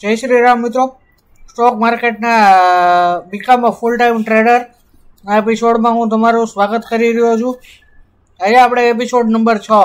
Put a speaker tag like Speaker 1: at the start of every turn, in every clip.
Speaker 1: જય શ્રી રામ મિત્રો. સ્ટોક માર્કેટના બીકમ ફૂલ ટાઈમ ટ્રેડર આ એપિસોડમાં હું તમારું સ્વાગત કરી રહ્યો છું. આજે આપણે એપિસોડ નંબર 6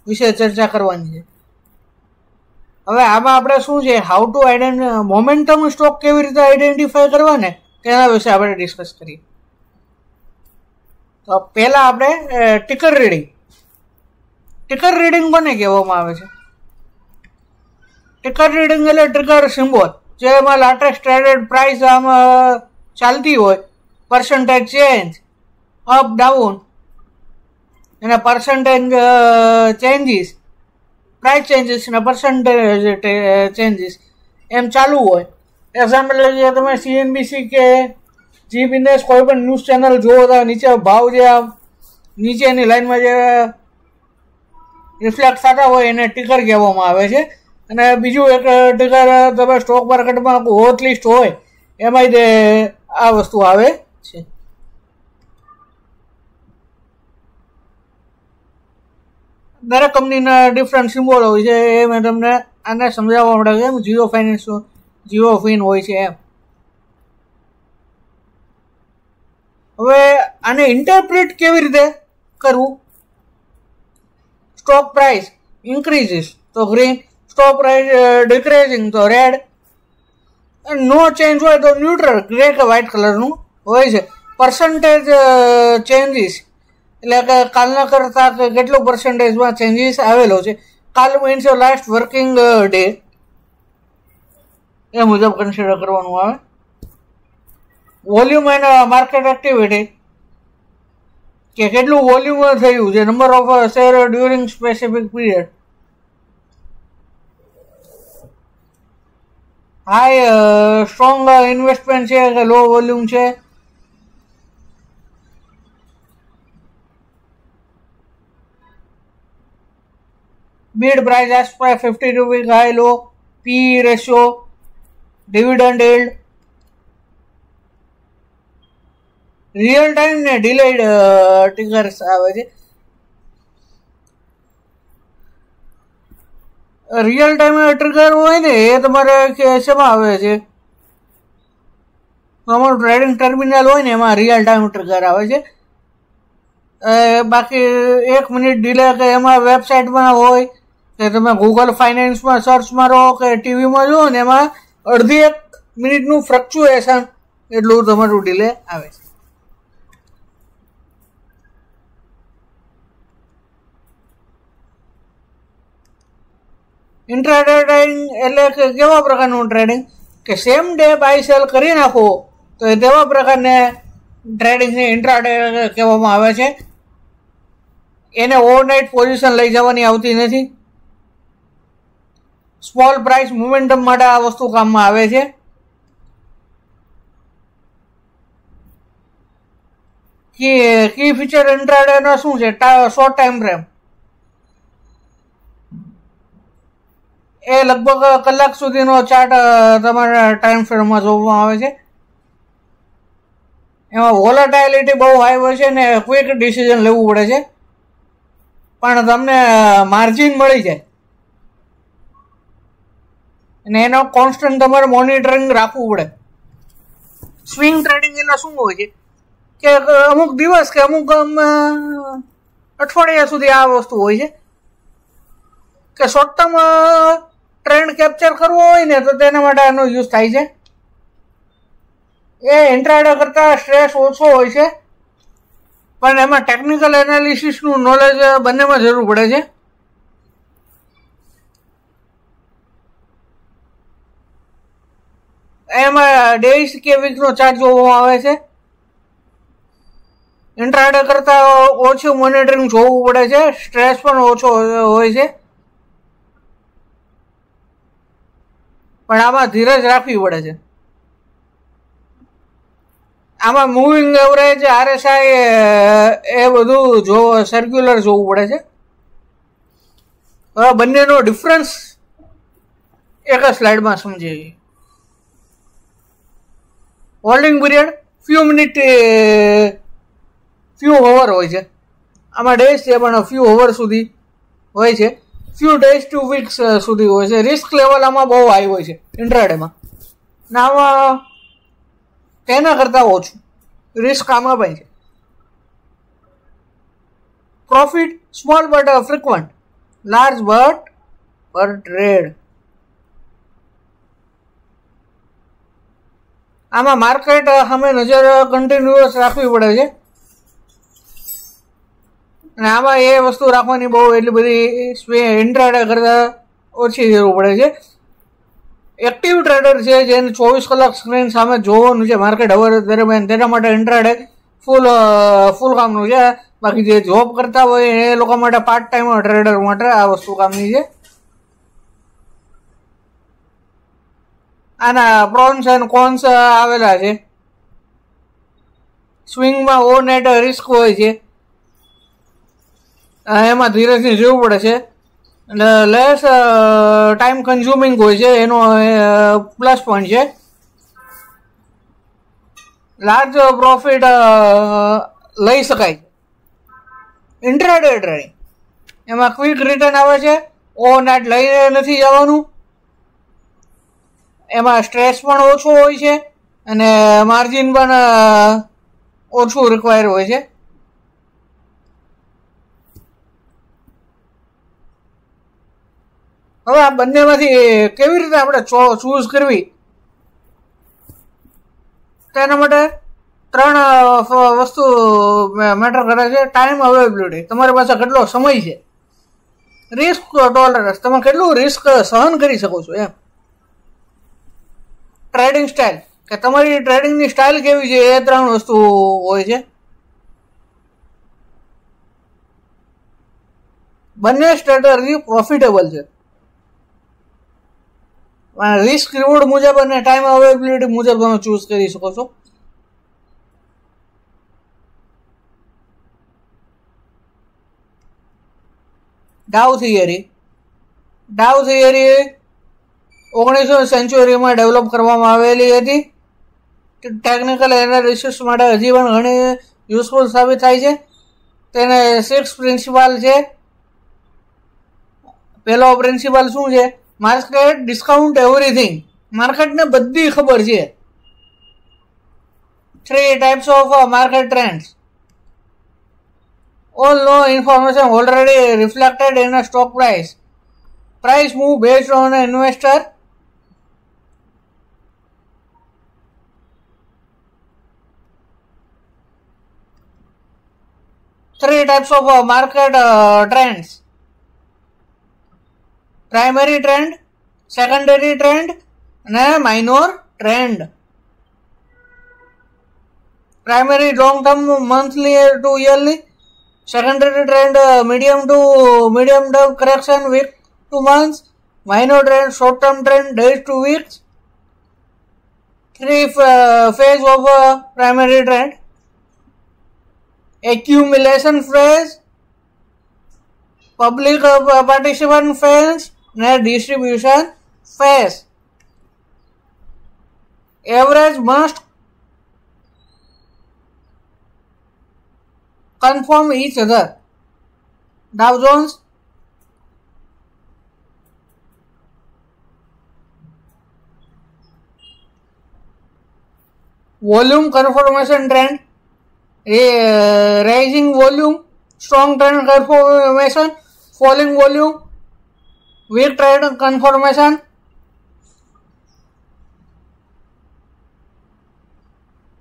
Speaker 1: વિશે ચર્ચા કરવાની છે. હવે આમાં આપણે શું છે, હાઉ ટુ મોમેન્ટમ સ્ટોક કેવી રીતે આઈડેન્ટિફાય કરવા ને તેના વિશે આપણે ડિસ્કસ કરીએ. તો પહેલા આપણે ટિકર રીડિંગ કોને કહેવામાં આવે છે? ટિકર રીડિંગ એટલે ટ્રિગર સિમ્બોલ, જેમાં લેટેસ્ટ ટ્રેડેડ પ્રાઇસ આમ ચાલતી હોય, પર્સન્ટેજ ચેન્જ અપ ડાઉન અને પર્સન્ટેજ ચેન્જીસ, પ્રાઇસ ચેન્જીસ અને પર્સન્ટેજ ચેન્જીસ એમ ચાલુ હોય. એક્ઝામ્પલ લઈએ તમે CNBC કે જી બિઝનેસ કોઈ પણ ન્યૂઝ ચેનલ જુઓ તો નીચે ભાવ જે આમ નીચેની લાઈનમાં જે રિફ્લેક્ટ થતા હોય એને ટિકર કહેવામાં આવે છે. અને બીજું એક ટિકર તમે સ્ટોક માર્કેટમાં હોટ લિસ્ટ હોય એમાં તે આ વસ્તુ આવે છે. દરેક કંપનીના ડિફરન્ટ સિમ્બોલ હોય છે, એ મેં તમને આને સમજાવવા માટે એમ જીઓ ફાઇનાન્સ જીઓ ફિન હોય છે એમ. હવે આને ઇન્ટરપ્રિટ કેવી રીતે કરવું? સ્ટોક પ્રાઇસ ઇન્ક્રીઝિસ તો ગ્રીન, સ્ટોક પ્રાઇસ ડિક્રીઝિંગ તો રેડ, નો ચેન્જ હોય તો ન્યુટ્રલ ગ્રે કે વ્હાઇટ કલરનું હોય છે. પર્સન્ટેજ ચેન્જીસ એટલે કે કાલના કરતાં કેટલું પર્સન્ટેજમાં ચેન્જીસ આવેલો છે. કાલ મીન્સ લાસ્ટ વર્કિંગ ડે એ મુજબ કન્સિડર કરવાનું આવે. વોલ્યુમ એન્ડ માર્કેટ એક્ટિવિટી કે કેટલું વોલ્યુમ થયું છે, number of share during specific period. High strong investment છે કે લો વોલ્યુમ છે. Bid price ask price 50 rupees high low, P ratio, dividend yield, real time ને ડિલેડ ટ્રિગર્સ આવે છે. રિયલ ટાઈમ ટ્રિગર હોય ને એ તમારે શેમાં આવે છે? તમારું ટ્રેડિંગ ટર્મિનલ હોય ને એમાં રિયલ ટાઈમ ટ્રિગર આવે છે. બાકી 1 મિનિટ ડિલે કે એમાં વેબસાઇટમાં હોય કે તમે ગૂગલ ફાઇનાન્સમાં સર્ચ મારો કે ટીવીમાં જુઓ ને એમાં અડધી 1 મિનિટનું ફ્લક્ચ્યુએશન એટલું તમારું ડિલે આવે છે. ઇન્ટ્રાડે ટ્રેડિંગ એટલે કે કેવા પ્રકારનું ટ્રેડિંગ કે સેમ ડે બાય સેલ કરી નાખો તો એ તેવા પ્રકારને ટ્રેડિંગને ઇન્ટ્રાડે કહેવામાં આવે છે. એને ઓવરનાઇટ પોઝિશન લઈ જવાની આવતી નથી. સ્મોલ પ્રાઇસ મોમેન્ટમ માટે આ વસ્તુ કામમાં આવે છે. કી ફીચર ઇન્ટ્રાડેનો શું છે? શોર્ટ ટાઈમ ફ્રેમ, એ લગભગ કલાક સુધીનો ચાર્ટ તમારા ટાઈમ ફ્રેમમાં જોવામાં આવે છે. એમાં વોલેટાઇલિટી બહુ હાઈ હોય છે ને ક્વિક ડિસિઝન લેવું પડે છે, પણ તમને માર્જિન મળી જાય અને એનો કોન્સ્ટન્ટ તમારે મોનિટરિંગ રાખવું પડે. સ્વિંગ ટ્રેડિંગ એટલે શું હોય છે કે અમુક દિવસ કે અમુક અઠવાડિયા સુધી આ વસ્તુ હોય છે કે શોર્ટ ટર્મ ટ્રેન્ડ કેપ્ચર કરવો હોય ને તો તેના માટે આનો યુઝ થાય છે. એ ઇન્ટ્રાડે કરતાં સ્ટ્રેસ ઓછો હોય છે, પણ એમાં ટેકનિકલ એનાલિસિસનું નોલેજ બંનેમાં જરૂર પડે છે. એમાં ડેઝ કે વીકનો ચાર્ટ જોવામાં આવે છે. ઇન્ટ્રાડે કરતાં ઓછું મોનિટરિંગ જોવું પડે છે, સ્ટ્રેસ પણ ઓછો હોય છે, પણ આમાં ધીરજ રાખવી પડે છે. આમાં મૂવિંગ એવરેજ, RSI એ બધું સર્ક્યુલર જોવું પડે છે. હવે બંનેનો ડિફરન્સ એક જ સ્લાઇડમાં સમજીએ. Holding period few minute few hour હોય છે. આમાં ડેઝ છે પણ ફ્યુ અવર સુધી હોય છે. ફ્યુ ડેઝ ટુ વીક્સ સુધી હોય છે. રિસ્ક લેવલ આમાં બહુ હાઈ હોય છે ઇન્ટ્રાડેમાં, ને આમાં તેના કરતાં ઓછું રિસ્ક આમાં પણ છે. Profit small but frequent, large but પર ટ્રેડ. આમાં માર્કેટ સામે નજર કન્ટિન્યુઅસ રાખવી પડે છે, અને આમાં એ વસ્તુ રાખવાની બહુ એટલી બધી ઇન્ટ્રાડે કરતાં ઓછી જરૂર પડે છે. એક્ટિવ ટ્રેડર છે જેને 24 કલાક સ્ક્રીન સામે જોવાનું છે માર્કેટ અવર દરમિયાન, તેના માટે ઇન્ટ્રાડે ફૂલ કામનું છે. બાકી જે જોબ કરતા હોય એ લોકો માટે, પાર્ટ ટાઈમ ટ્રેડર માટે આ વસ્તુ કામની છે. આના પ્રોન્સ એન્ડ કોન્સ આવેલા છે. સ્વિંગમાં ઓ નેટ રિસ્ક હોય છે, એમાં ધીરજની જરૂર પડે છે, અને લેસ ટાઈમ કન્ઝ્યુમિંગ હોય છે, એનો પ્લસ પોઈન્ટ છે. લાર્જ પ્રોફિટ લઈ શકાય. ઇન્ટ્રાડે ટ્રેડિંગ એમાં ક્વિક રિટર્ન આવે છે, ઓવરનાઇટ લઈને નથી જવાનું, એમાં સ્ટ્રેસ પણ ઓછો હોય છે, અને માર્જિન પણ ઓછું રિક્વાયર હોય છે. હવે આ બંનેમાંથી કેવી રીતે આપણે ચૂઝ કરવી, તેના માટે 3 વસ્તુ મેટર કરે છે. ટાઈમ અવેલેબિલિટી, તમારી પાસે કેટલો સમય છે. રિસ્ક ટોલરન્સ, તમે કેટલું રિસ્ક સહન કરી શકો છો એમ. ટ્રેડિંગ સ્ટાઇલ, કે તમારી ટ્રેડિંગની સ્ટાઇલ કેવી છે, એ 3 વસ્તુ હોય છે. બંને સ્ટ્રેટેજી પ્રોફિટેબલ છે. રિસ્ક રિવોર્ડ મુજબ અને ટાઈમ અવેલેબિલિટી મુજબ તમે ચૂઝ કરી શકો છો. ડાઉ થિયરી 19મી સેન્ચુરીમાં ડેવલપ કરવામાં આવેલી હતી. ટેકનિકલ એનાલિસિસ માટે હજી પણ ઘણી યુઝફુલ સાબિત થાય છે. તેને 6 પ્રિન્સિપાલ છે. પહેલો પ્રિન્સિપલ શું છે? માર્કેટ ડિસ્કાઉન્ટ એવરીથિંગ, માર્કેટને બધી ખબર છે. 3 types of market trends, all know information already reflected in a stock price. Price move based on an investor. Three types of market trends: primary trend, secondary trend, and minor trend. Primary long term, monthly to yearly. Secondary trend medium term correction, week to months. Minor trend short term trend, days to weeks. 3 phase of primary trend: accumulation phase, public participant phase, and distribution phase. Average must confirm each other. Dow Jones, volume confirmation trend, rising volume, strong trend confirmation, falling volume, weak trend confirmation.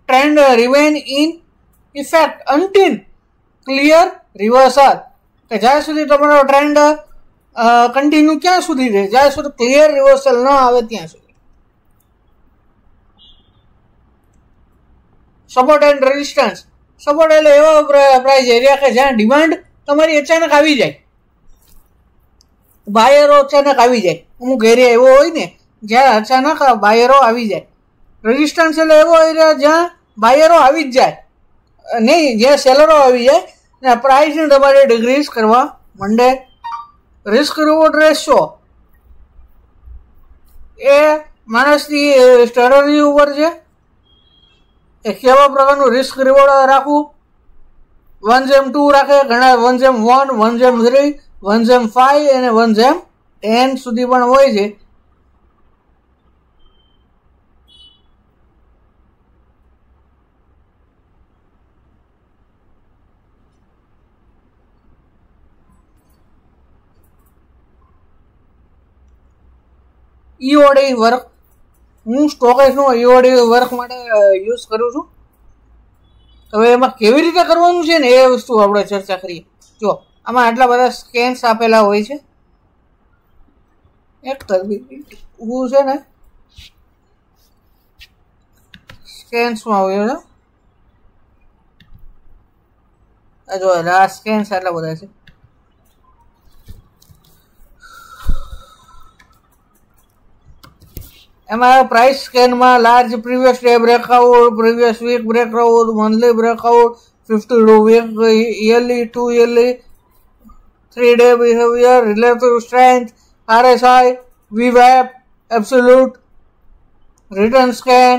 Speaker 1: Trend remain in effect until clear reversal. કે જ્યાં સુધી તમારો trend continue ક્યાં સુધી રહે? જ્યાં સુધી clear reversal ન આવે ત્યાં સુધી. સપોર્ટ એન્ડ રેઝિસ્ટન્સ, સપોર્ટ એટલે એવો પ્રાઇસ એરિયા કે જ્યાં ડિમાન્ડ તમારી અચાનક આવી જાય, બાયરો અચાનક આવી જાય. અમુક એરિયા એવો હોય ને જ્યાં અચાનક બાયરો આવી જાય. રેઝિસ્ટન્સ એટલે એવો એરિયા જ્યાં બાયરો આવી જ જાય નહીં, જ્યાં સેલરો આવી જાય ને પ્રાઇસને તમારે ડિક્રીઝ કરવા માંડે. રિસ્ક રિવોર્ડ રેશિયો એ માણસની સ્ટ્રેટેજી ઉપર છે એ કેવા પ્રકારનું રિસ્ક રિવોર્ડ રાખવું. 1:2 રાખે, ઘણા 1:1, 1:3, 1/5 અને 1/10 સુધી પણ હોય છે. ઈઓડી વર્ક હું સ્ટોકેજનું ઈઓડી વર્ક માટે યુઝ કરું છું. હવે એમાં કેવી રીતે કરવાનું છે ને એ વસ્તુ આપણે ચર્ચા કરીએ. જો આમાં આટલા બધા સ્કેન્સ આપેલા હોય છે. એક હું છે ને સ્કેન્સમાં આવ્યો છે. જો આ સ્કેન્સ આટલા બધા છે. એમાં પ્રાઇસ સ્કેનમાં large previous day breakout, previous week breakout, monthly breakout, 52 week, yearly, 2 yearly, 3 day behaviour, relative strength, RSI, VWAP, absolute, return scan,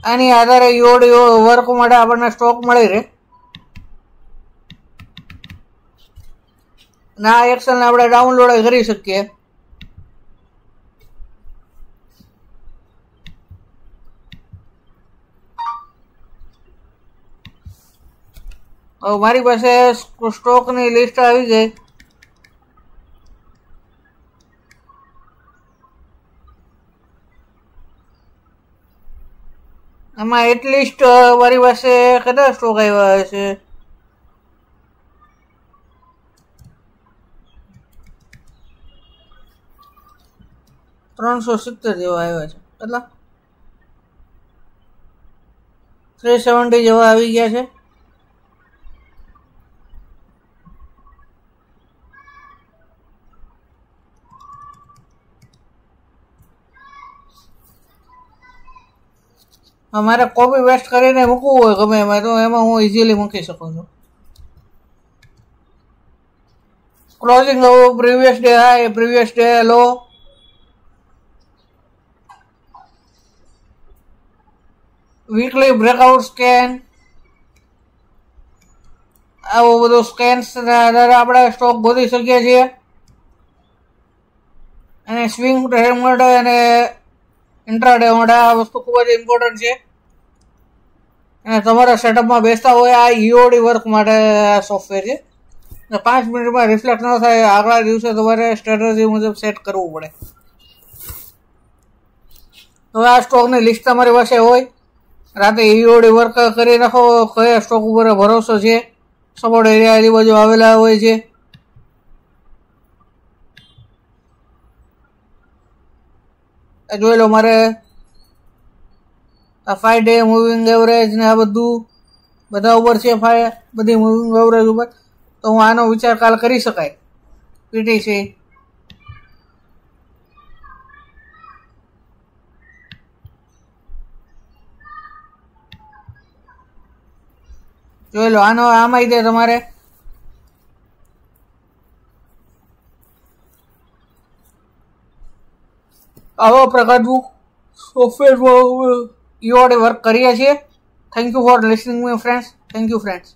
Speaker 1: આની આધારે ઈઓડી વર્ક માટે આપણને સ્ટોક મળી રહે. ના એક્સેલ ને આપણે ડાઉનલોડ કરી શકીએ. હવે મારી પાસે સ્ટોકની લિસ્ટ આવી ગઈ. એમાં એટલીસ્ટ મારી પાસે કેટલા સ્ટોક આવ્યા હશે? 370 જેવા આવ્યા છે. કેટલા? 370 જેવા આવી ગયા છે. મારે કોપી વેસ્ટ કરીને મૂકવું હોય ગમે એમાં તો એમાં હું ઇઝીલી મૂકી શકું છું. Closing previous day high, previous day low, weekly breakout scan, આવું બધું સ્કેન્સ આધારે આપણે સ્ટોક ગોતી શકીએ છીએ. અને સ્વિંગ ટ્રેડ માટે અને ઇન્ટ્રાડે માટે આ વસ્તુ ખૂબ જ ઇમ્પોર્ટન્ટ છે. અને તમારા સેટઅપમાં બેસતા હોય આ ઈઓડી વર્ક માટે આ સોફ્ટવેર છે. 5 મિનિટમાં રિફ્લેક્ટ ન થાય આગલા દિવસે તમારે સ્ટ્રેટેજી મુજબ સેટ કરવું પડે. હવે આ સ્ટોકની લિસ્ટ તમારી પાસે હોય, રાતે ઈઓડી વર્ક કરી નાખો, કયા સ્ટોક ઉપર ભરોસો છે, સપોર્ટ એરિયા આજુબાજુ આવેલા હોય છે. જોઈ લો મારે આ 5 ડે મૂવિંગ એવરેજ ને આ બધા ઉપર છે, બધી મૂવિંગ એવરેજ ઉપર. તો હું આનો વિચાર કાલ કરી શકાય. પીટીસી જોઈ લો, આમાં તે તમારે આવા પ્રકારનું સોફ્ટવેરમાં ઈઓડી વર્ક કરીએ છીએ. Thank you for listening me friends. Thank you friends.